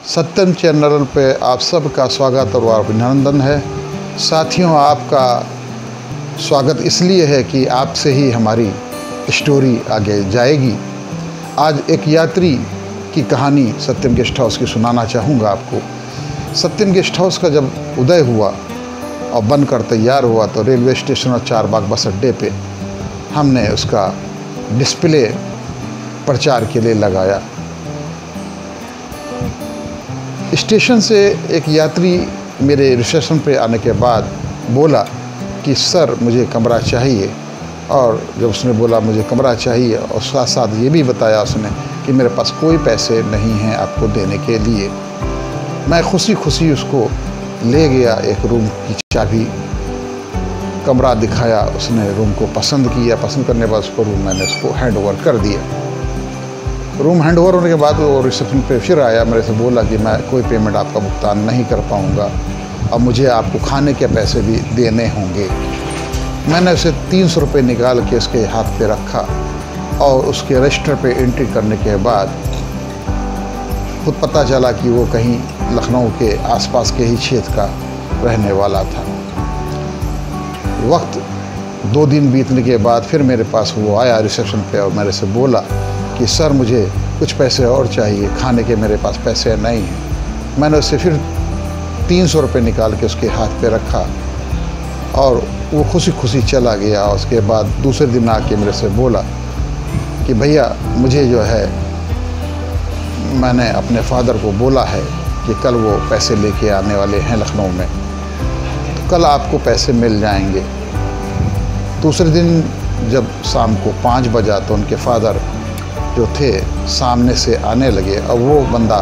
सत्यम channel पे आप सबका स्वागत और अभिनंदन है। साथियों, आपका स्वागत इसलिए है कि आपसे ही हमारी स्टोरी आगे जाएगी। आज एक यात्री की कहानी सत्यम गेस्ट हाउस की सुनाना चाहूँगा आपको। सत्यम गेस्ट हाउस का जब उदय हुआ और बनकर तैयार हुआ तो रेलवे स्टेशन और चारबाग बस अड्डे पे हमने उसका डिस्प्ले प्रचार के लिए लगाया। स्टेशन से एक यात्री मेरे रिसेप्शन पे आने के बाद बोला कि सर मुझे कमरा चाहिए, और जब उसने बोला मुझे कमरा चाहिए और साथ साथ ये भी बताया उसने कि मेरे पास कोई पैसे नहीं हैं आपको देने के लिए, मैं खुशी खुशी उसको ले गया। एक रूम की चाबी, कमरा दिखाया, उसने रूम को पसंद किया। पसंद करने के बाद उसको रूम मैंने उसको हैंड ओवर कर दिया। रूम हैंड ओवर होने के बाद वो रिसेप्शन पे फिर आया, मेरे से बोला कि मैं कोई पेमेंट आपका भुगतान नहीं कर पाऊँगा और मुझे आपको खाने के पैसे भी देने होंगे। मैंने उसे 300 रुपये निकाल के उसके हाथ पे रखा और उसके रजिस्टर पे एंट्री करने के बाद खुद पता चला कि वो कहीं लखनऊ के आसपास के ही क्षेत्र का रहने वाला था। वक्त 2 दिन बीतने के बाद फिर मेरे पास वो आया रिसेप्शन पे और मेरे से बोला कि सर मुझे कुछ पैसे और चाहिए, खाने के मेरे पास पैसे नहीं हैं। मैंने उससे फिर 300 रुपये निकाल के उसके हाथ पे रखा और वो खुशी खुशी चला गया। उसके बाद दूसरे दिन आके मेरे से बोला कि भैया मुझे जो है, मैंने अपने फादर को बोला है कि कल वो पैसे लेके आने वाले हैं लखनऊ में, तो कल आपको पैसे मिल जाएंगे। दूसरे दिन जब शाम को 5 बजा तो उनके फादर जो थे सामने से आने लगे और वो बंदा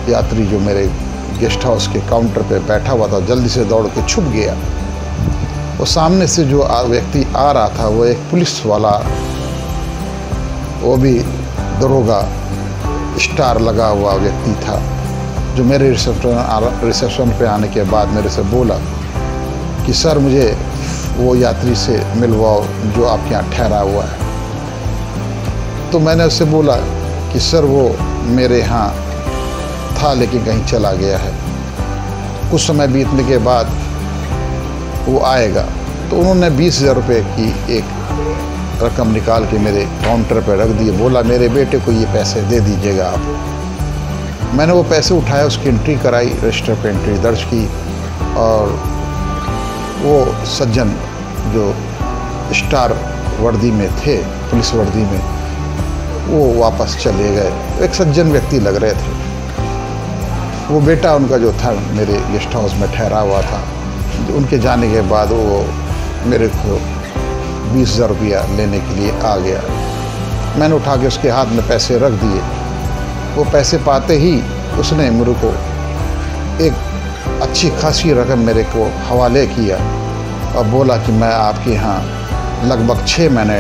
यात्री जो मेरे गेस्ट हाउस के काउंटर पे बैठा हुआ था जल्दी से दौड़ के छुप गया। वो सामने से जो व्यक्ति आ रहा था वो एक पुलिस वाला, वो भी दरोगा स्टार लगा हुआ व्यक्ति था, जो मेरे रिसेप्शन पे आने के बाद मेरे से बोला कि सर मुझे वो यात्री से मिलवाओ जो आपके यहाँ ठहरा हुआ है। तो मैंने उससे बोला कि सर वो मेरे यहाँ था लेकिन कहीं चला गया है, कुछ समय बीतने के बाद वो आएगा। तो उन्होंने 20,000 रुपये की एक रकम निकाल के मेरे काउंटर पर रख दी। बोला मेरे बेटे को ये पैसे दे दीजिएगा आप। मैंने वो पैसे उठाया, उसकी एंट्री कराई, रजिस्टर पे एंट्री दर्ज की और वो सज्जन जो स्टार वर्दी में थे, पुलिस वर्दी में, वो वापस चले गए। एक सज्जन व्यक्ति लग रहे थे। वो बेटा उनका जो था मेरे गेस्ट हाउस में ठहरा हुआ था। उनके जाने के बाद वो मेरे को 20,000 रुपया लेने के लिए आ गया। मैंने उठा के उसके हाथ में पैसे रख दिए। वो पैसे पाते ही उसने मेरे को एक अच्छी खासी रकम मेरे को हवाले किया और बोला कि मैं आपके यहाँ लगभग 6 महीने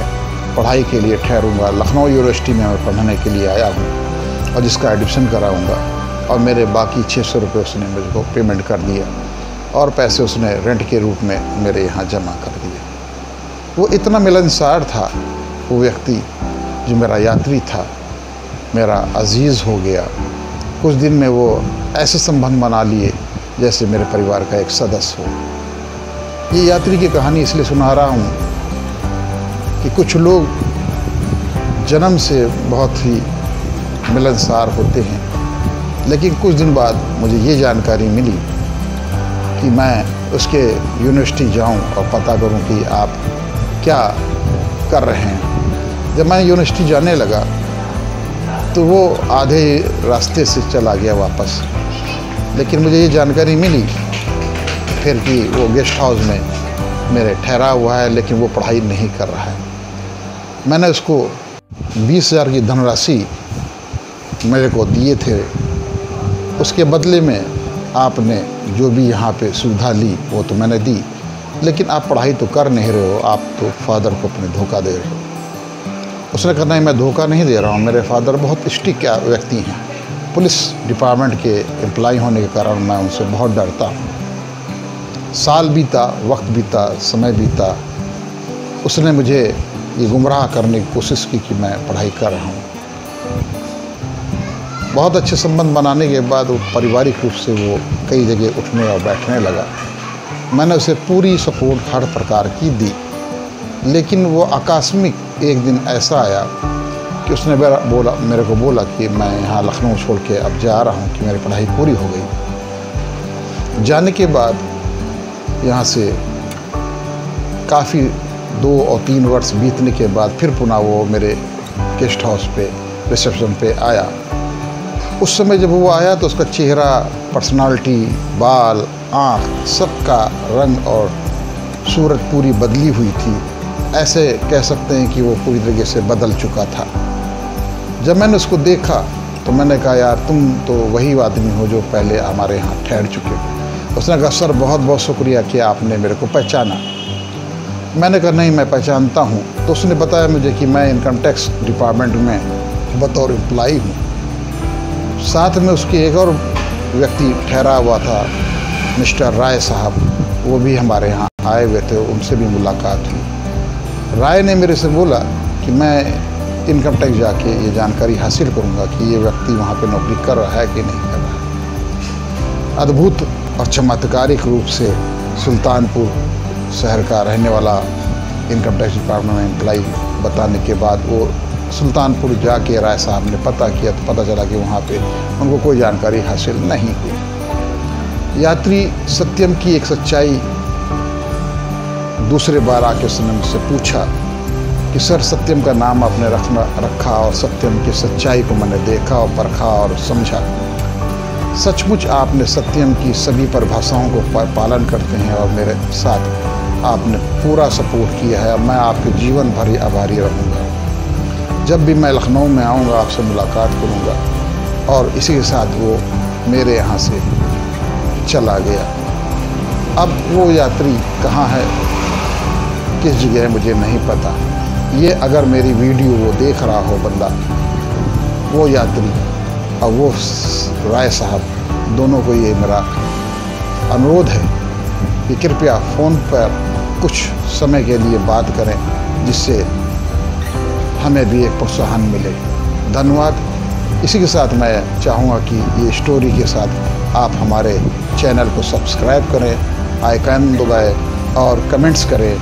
पढ़ाई के लिए ठहरूंगा। लखनऊ यूनिवर्सिटी में मैं पढ़ने के लिए आया हूँ और जिसका एडमिशन कराऊंगा। और मेरे बाकी 600 रुपये उसने मुझे को पेमेंट कर दिया और पैसे उसने रेंट के रूप में मेरे यहाँ जमा कर दिए। वो इतना मिलनसार था वो व्यक्ति, जो मेरा यात्री था, मेरा अजीज़ हो गया। कुछ दिन में वो ऐसे संबंध बना लिए जैसे मेरे परिवार का एक सदस्य हो। ये यात्री की कहानी इसलिए सुना रहा हूँ कि कुछ लोग जन्म से बहुत ही मिलनसार होते हैं, लेकिन कुछ दिन बाद मुझे ये जानकारी मिली कि मैं उसके यूनिवर्सिटी जाऊं और पता करूं कि आप क्या कर रहे हैं। जब मैं यूनिवर्सिटी जाने लगा तो वो आधे रास्ते से चला गया वापस, लेकिन मुझे ये जानकारी मिली फिर कि वो गेस्ट हाउस में मेरे ठहरा हुआ है, लेकिन वो पढ़ाई नहीं कर रहा है। मैंने उसको 20,000 की धनराशि मेरे को दिए थे, उसके बदले में आपने जो भी यहाँ पे सुविधा ली वो तो मैंने दी, लेकिन आप पढ़ाई तो कर नहीं रहे हो, आप तो फादर को अपने धोखा दे रहे हो। उसने कहा नहीं, मैं धोखा नहीं दे रहा हूँ, मेरे फादर बहुत स्ट्रिक्ट व्यक्ति हैं, पुलिस डिपार्टमेंट के एम्प्लॉय होने के कारण मैं उनसे बहुत डरता हूँ। साल बीता, वक्त बीता, समय बीता, उसने मुझे ये गुमराह करने की कोशिश की कि मैं पढ़ाई कर रहा हूँ। बहुत अच्छे संबंध बनाने के बाद वो पारिवारिक रूप से वो कई जगह उठने और बैठने लगा। मैंने उसे पूरी सपोर्ट हर प्रकार की दी, लेकिन वो आकस्मिक एक दिन ऐसा आया कि उसने मेरे को बोला कि मैं यहाँ लखनऊ छोड़ के अब जा रहा हूँ, कि मेरी पढ़ाई पूरी हो गई। जाने के बाद यहाँ से काफ़ी 2 और 3 वर्ष बीतने के बाद फिर पुनः वो मेरे गेस्ट हाउस पे रिसेप्शन पे आया। उस समय जब वो आया तो उसका चेहरा, पर्सनालिटी, बाल, आँख, सबका रंग और सूरत पूरी बदली हुई थी। ऐसे कह सकते हैं कि वो पूरी तरीके से बदल चुका था। जब मैंने उसको देखा तो मैंने कहा, यार तुम तो वही आदमी हो जो पहले हमारे यहाँ ठहर चुके हो। उसने कहा, सर बहुत बहुत शुक्रिया कि आपने मेरे को पहचाना। मैंने कहा, नहीं मैं पहचानता हूँ। तो उसने बताया मुझे कि मैं इनकम टैक्स डिपार्टमेंट में बतौर एम्प्लॉई हूँ। साथ में उसके एक और व्यक्ति ठहरा हुआ था, मिस्टर राय साहब, वो भी हमारे यहाँ आए हुए थे, उनसे भी मुलाकात हुई। राय ने मेरे से बोला कि मैं इनकम टैक्स जाके ये जानकारी हासिल करूँगा कि ये व्यक्ति वहाँ पे नौकरी कर रहा है कि नहीं कर रहा है। अद्भुत और चमत्कारिक रूप से सुल्तानपुर शहर का रहने वाला इनकम टैक्स डिपार्टमेंट में एम्प्लाई बताने के बाद वो सुल्तानपुर जाके राय साहब ने पता किया तो पता चला कि वहाँ पे उनको कोई जानकारी हासिल नहीं हुई। यात्री सत्यम की एक सच्चाई दूसरे बार आके उसने मुझसे पूछा कि सर सत्यम का नाम आपने रखा और सत्यम की सच्चाई को मैंने देखा और परखा और समझा। सचमुच आपने सत्यम की सभी परिभाषाओं को पालन करते हैं और मेरे साथ आपने पूरा सपोर्ट किया है। मैं आपके जीवन भर ही आभारी रहूँगा। जब भी मैं लखनऊ में आऊँगा आपसे मुलाकात करूँगा। और इसी के साथ वो मेरे यहाँ से चला गया। अब वो यात्री कहाँ है, किस जगह है, मुझे नहीं पता। ये अगर मेरी वीडियो वो देख रहा हो बंदा, वो यात्री और वो राय साहब, दोनों को ये मेरा अनुरोध है कि कृपया फ़ोन पर कुछ समय के लिए बात करें, जिससे हमें भी एक प्रोत्साहन मिले। धन्यवाद। इसी के साथ मैं चाहूँगा कि ये स्टोरी के साथ आप हमारे चैनल को सब्सक्राइब करें, आइकन दबाएं और कमेंट्स करें